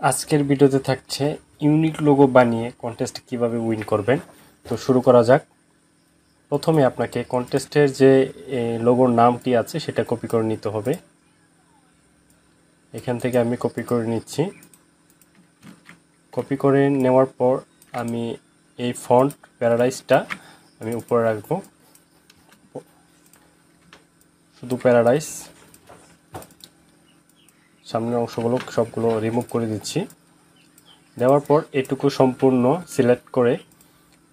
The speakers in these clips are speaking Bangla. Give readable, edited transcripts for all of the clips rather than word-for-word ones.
আজকের ভিডিওতে থাকছে ইউনিক লোগো বানিয়ে কন্টেস্ট কিভাবে উইন করবেন। তো শুরু করা যাক। প্রথমে আপনাকে কন্টেস্টের যে লোগোর নামটি আছে সেটা কপি করে নিতে হবে। এখান থেকে আমি কপি করে নিচ্ছি। কপি করে নেওয়ার পর আমি এই ফন্ট প্যারাডাইসটা আমি উপরে রাখবো, শুধু প্যারাডাইস। সামনের অংশগুলো সবগুলো রিমুভ করে দিচ্ছি। দেওয়ার পর এটুকু সম্পূর্ণ সিলেক্ট করে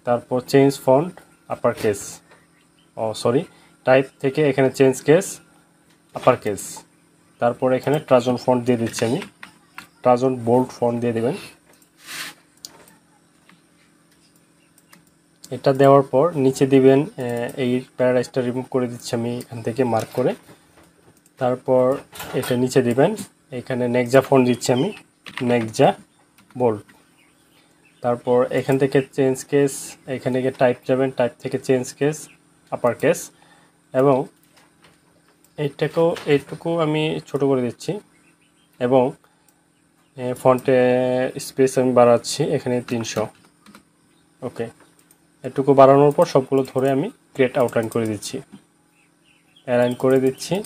তারপর change font upper case, type থেকে এখানে চেঞ্জ কেস আপার কেস, তারপর এখানে ট্রাজন ফন্ট দিয়ে দিচ্ছি আমি। ট্রাজন বোল্ড ফন্ট দিয়ে দেবেন। এটা দেওয়ার পর নিচে দিবেন এই প্যারাডাইসটা রিমুভ করে দিচ্ছি আমি এখান থেকে মার্ক করে। তারপর এটা নিচে দিবেন, এখানে নেক্সা ফন্ট দিচ্ছি আমি, নেক্সা বোল্ড। তারপর এখান থেকে চেঞ্জ কেস, এখানে গিয়ে টাইপ যাবেন, টাইপ থেকে চেঞ্জ কেস আপার কেস, এবং এইটুকু আমি ছোট করে দিচ্ছি এবং ফন্টে স্পেস আমি বাড়াচ্ছি এখানে 300। ওকে, এটুকু বাড়ানোর পর সবগুলো ধরে আমি ক্রিয়েট আউটলাইন করে দিচ্ছি, অ্যালাইন করে দিচ্ছি।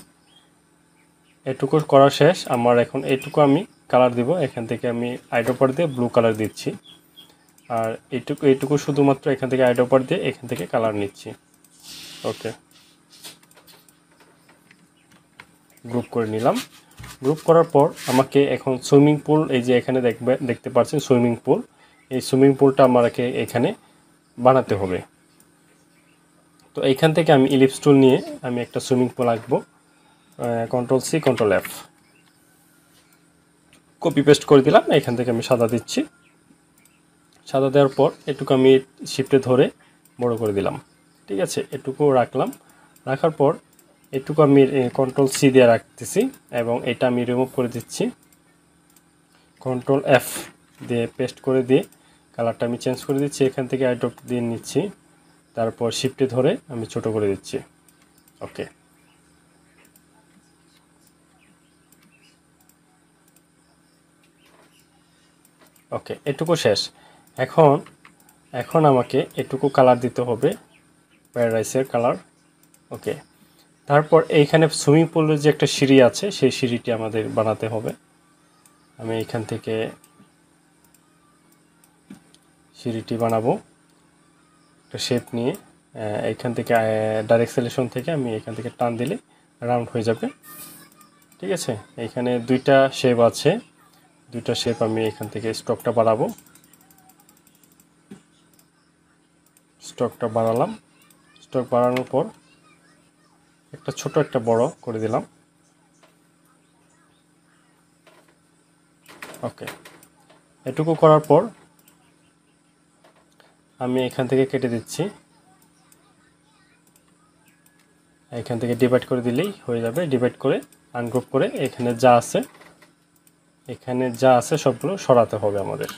এটুকু করা শেষ আমার। এখন এইটুকু আমি কালার দিব, এখান থেকে আমি আইডোপার দিয়ে ব্লু কালার দিচ্ছি, আর এইটুকু শুধুমাত্র এখান থেকে আইডোপার দিয়ে এখান থেকে কালার নিচ্ছি। ওকে, গ্রুপ করে নিলাম। গ্রুপ করার পর আমাকে এখন সুইমিং পুল, এই যে এখানে দেখতে পাচ্ছেন সুইমিং পুল, এই সুইমিং পুলটা আমাকে এখানে বানাতে হবে। তো এইখান থেকে আমি ইলিপস টুল নিয়ে আমি একটা সুইমিং পুল আঁকবো। Control C control F, copy paste করে দিলাম। এখান থেকে আমি সাদা দিচ্ছি। সাদা দেওয়ার পর এটুকু আমি শিফটে ধরে বড় করে দিলাম। ঠিক আছে, এটুকু রাখলাম। রাখার পর এটুকু আমি কন্ট্রোল সি দিয়ে রাখতেছি এবং এটা আমি রিমুভ করে দিচ্ছি। কন্ট্রোল এফ দিয়ে পেস্ট করে দিয়ে কালারটা আমি চেঞ্জ করে দিচ্ছি। এখান থেকে আইড্রপ দিয়ে নিচ্ছি, তারপর শিফটে ধরে আমি ছোট করে দিচ্ছি। ওকে, ওকে, এটুকু শেষ। এখন আমাকে এটুকু কালার দিতে হবে, প্যারাডাইসের কালার। ওকে, তারপর এইখানে সুইমিং পুলের যে একটা সিঁড়ি আছে সেই সিঁড়িটি আমাদের বানাতে হবে। আমি এইখান থেকে সিঁড়িটি বানাবো একটা শেপ নিয়ে। এইখান থেকে ডাইরেক্ট সিলেকশন থেকে আমি এখান থেকে টান দিলে রাউন্ড হয়ে যাবে। ঠিক আছে, এইখানে দুইটা শেপ আছে, দুইটা শেপ আমি এখান থেকে স্ট্রোকটা বাড়াবো। স্ট্রোকটা বাড়ালাম। স্ট্রোক বাড়ানোর পর একটা ছোট একটা বড় করে দিলাম। ওকে, এটুকু করার পর আমি এখান থেকে কেটে দিচ্ছি। এখান থেকে ডিভাইড করে দিলেই হয়ে যাবে। ডিভাইড করে আনগ্রুপ করে এখানে যা আছে সবগুলো সরাতে হবে আমাদের।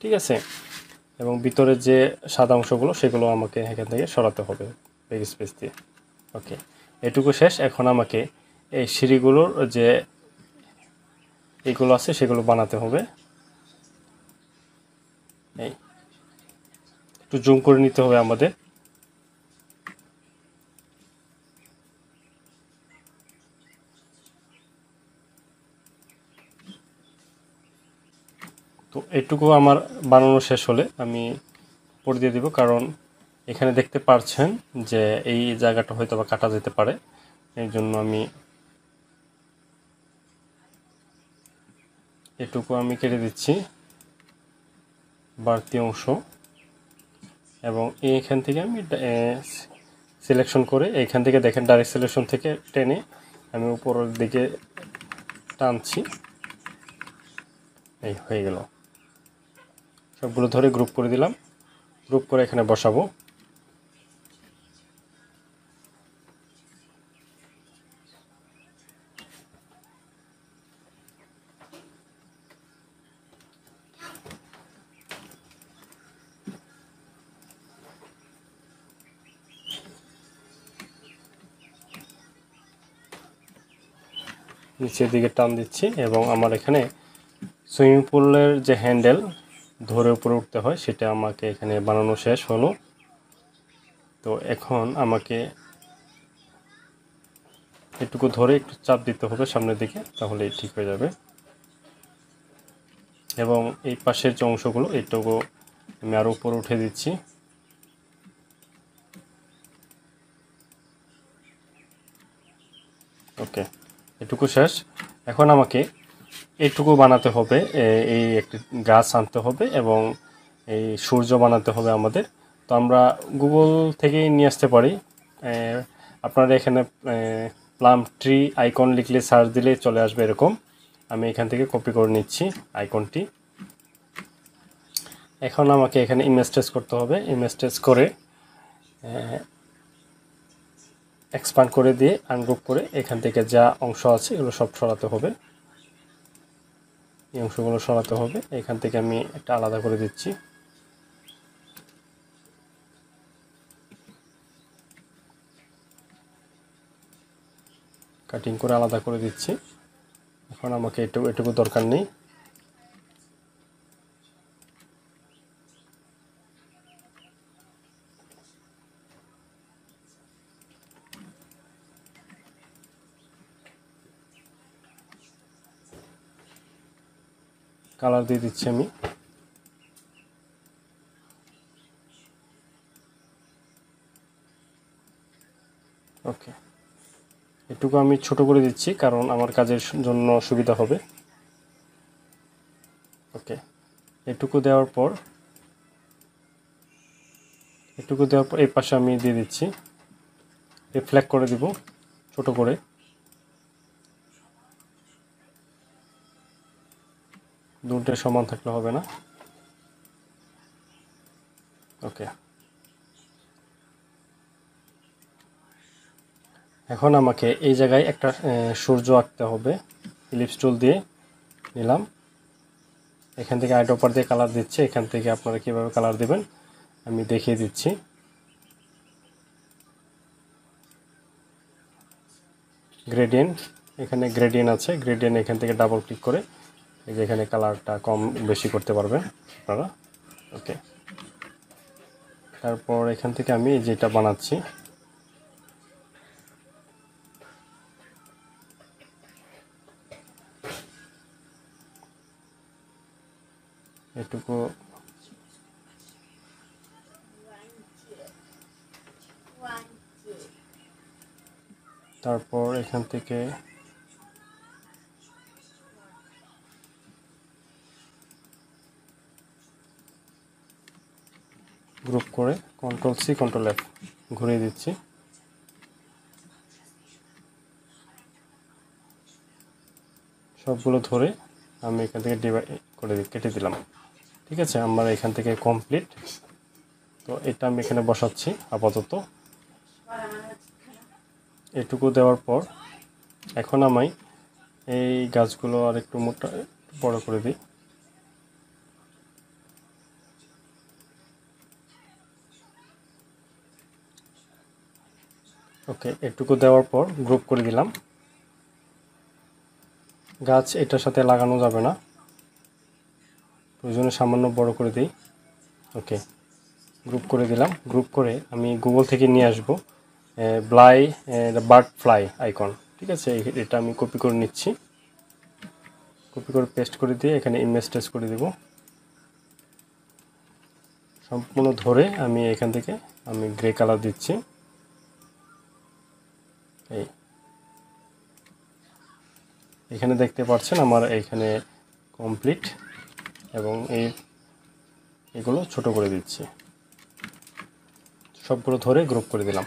ঠিক আছে, এবং ভিতরে যে সাদা অংশগুলো সেগুলো আমাকে এখান থেকে সরাতে হবে ব্যাক স্পেস দিয়ে। ওকে, এটুকু শেষ। এখন আমাকে এই সিঁড়িগুলোর যে এইগুলো আছে সেগুলো বানাতে হবে। এই একটু জুম করে নিতে হবে আমাদের। তো এটুকু আমার বানানো শেষ হলে আমি পরে দিয়ে দিব, কারণ এখানে দেখতে পাচ্ছেন যে এই জায়গাটা হয়তো বা কাটা যেতে পারে, এই জন্য আমি এটুকু আমি কেটে দিচ্ছি বাড়তি অংশ, এবং এইখান থেকে আমি সিলেকশন করে এইখান থেকে দেখেন ডাইরেক্ট সিলেকশন থেকে টেনে আমি উপরের দিকে টানছি। এই হয়ে গেল। সবগুলো ধরে গ্রুপ করে দিলাম। গ্রুপ করে এখানে বসাবো। নিচের দিকে টান দিচ্ছি এবং আমার এখানে সুইমিং পুলের যে হ্যান্ডেল ধরে উপরে উঠতে হয় সেটা আমাকে এখানে বানানো শেষ হলো। তো এখন আমাকে এটুকু ধরে একটু চাপ দিতে হবে সামনের দিকে, তাহলেই ঠিক হয়ে যাবে। এবং এই পাশের যে অংশগুলো এটুকু আমি আরও উপরে উঠে দিচ্ছি। ওকে, এটুকু শেষ। এখন আমাকে এইটুকু বানাতে হবে, এই একটি গাছ আনতে হবে এবং এই সূর্য বানাতে হবে আমাদের। তো আমরা গুগল থেকেই নিয়ে আসতে পারি। আপনারা এখানে প্লাম ট্রি আইকন লিখলে সার্চ দিলে চলে আসবে এরকম। আমি এখান থেকে কপি করে নিচ্ছি আইকনটি। এখন আমাকে এখানে ইমেজ ট্রেস করতে হবে। ইমেজ ট্রেস করে এক্সপান্ড করে দিয়ে আনগ্রুপ করে এখান থেকে যা অংশ আছে এগুলো সব সরাতে হবে। এই অংশগুলো সরাতে হবে। এখান থেকে আমি একটা আলাদা করে দিচ্ছি। কাটিং করে আলাদা করে দিচ্ছি। এখন আমাকে এটুকু দরকার নেই। কালার দিয়ে দিচ্ছি আমি। ওকে, এটুকু আমি ছোট করে দিচ্ছি কারণ আমার কাজের জন্য সুবিধা হবে। ওকে, এটুকু দেওয়ার পর এই পাশে আমি দিয়ে দিচ্ছি, রিফ্লেক্ট করে দিব ছোট করে। দুটো সমান থাকলে হবে না। ওকে, এখন আমাকে এই জায়গায় একটা সূর্য আঁকতে হবে। ইলিপস টুল দিয়ে নিলাম। এখান থেকে আইড্রপার দিয়ে কালার দিচ্ছি। এখান থেকে আপনারা কীভাবে কালার দেবেন আমি দেখিয়ে দিচ্ছি। গ্রেডিয়েন্ট, এখানে গ্রেডিয়েন্ট আছে। গ্রেডিয়েন্ট এখান থেকে ডাবল ক্লিক করে এই যে এখানে কালারটা কম বেশি করতে পারবেন আপনারা। ওকে, তারপর এখান থেকে আমি যেটা বানাচ্ছি এটুকু তারপর এখান থেকে গ্রুপ করে কন্ট্রোল সি কন্ট্রোল এফ ঘুরিয়ে দিচ্ছি। সবগুলো ধরে আমি এখান থেকে ডিভাইড করে কেটে দিলাম। ঠিক আছে, আমার এখান থেকে কমপ্লিট। তো এটা আমি এখানে বসাচ্ছি আপাতত। এটুকু দেওয়ার পর এখন আমি এই গাছগুলো আর একটু মোটা বড় করে দিই। ওকে, এটুকু দেওয়ার পর গ্রুপ করে দিলাম। গাছ এটার সাথে লাগানো যাবে না, প্রয়োজনে সামান্য বড় করে দিই। ওকে, গ্রুপ করে দিলাম। গ্রুপ করে আমি গুগল থেকে নিয়ে আসবো বার্ড ফ্লাই আইকন। ঠিক আছে, এটা আমি কপি করে নিচ্ছি। কপি করে পেস্ট করে দিয়ে এখানে ইমেজ ট্রেস করে দেব। সম্পূর্ণ ধরে আমি এখান থেকে আমি গ্রে কালার দিচ্ছি। এখানে দেখতে পাচ্ছেন আমার এখানে কমপ্লিট এবং এগুলো ছোট করে দিচ্ছি। সবগুলো ধরে গ্রুপ করে দিলাম।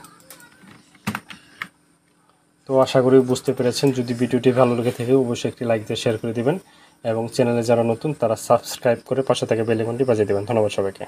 তো আশা করি বুঝতে পেরেছেন। যদি ভিডিওটি ভালো লেগে থাকে অবশ্যই একটি লাইক দিয়ে শেয়ার করে দিবেন এবং চ্যানেলে যারা নতুন তারা সাবস্ক্রাইব করে পাশে থেকে বেল আইকনটি বাজিয়ে দেবেন। ধন্যবাদ সবাইকে।